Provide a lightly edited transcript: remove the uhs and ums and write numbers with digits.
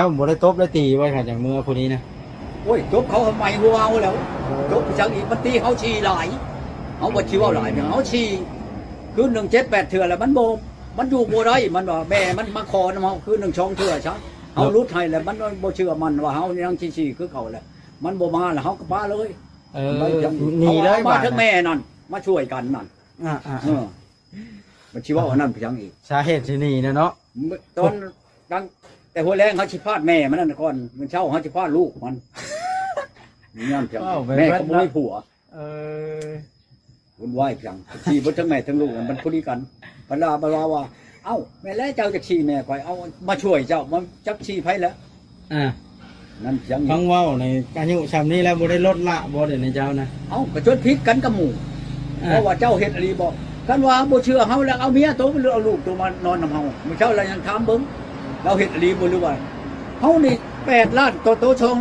เอ้าบ่ได้ตบได้ตีไว้ค่ะจากมือผู้นี้นะ โอ้ยจบเขาทำไมหัวเอาแล้วจบจังอีกมันตีเขาชีหลายเอาบ่ชีว่าหลายเขาชีคือ178เถื่อแล้วมันมันอยู่บ่ได้มันว่าแม่มันมาคอนำเฮาคือ1 2เถื่อซะเฮารุดให้แล้วมันบ่เชื่อมันว่าเฮายังชีคือเขาแหละมันบ่มาแล้วเฮาก็ปาเลย หนีเลย มาทั้งแม่นั่นมาช่วยกันนั่น มันชีว่านั่นไปจังอีก สาเหตุที่หนีนะเนาะ ตอนดังแต่หัวแรงเขาชิพาดแม่มันนั่นก่อนมันเช่าเขาชิพาดลูกมันนี่นั่นเพียงแม่เขาไม่ผัววุ่นวายเพียงชีบทั้งแม่ทั้งลูกมันพอดีกันบรรดาว่าเอ้าแม่แล้วเจ้าจะชีแม่คอยเอามาช่วยเจ้ามันจับชีไผแล้วนั่นเพียง ฟังเว้าในอายุชำนี้แล้วบ่ได้ลดละบ่ได้ในเจ้านะ เอ้ากระชวนพิษกันกับหมู่เพราะว่าเจ้าเฮ็ดอะไรบอกกันว่าบ่เชื่อเฮาแล้วเอาเมียตัวหรือเอาลูกตัวมานอนนำเฮามื้อเช้าเรายังถามเบิ่งเราเฮ็ดอะไรบ่หรือว่าเฮานี่8 ล้านโตชอง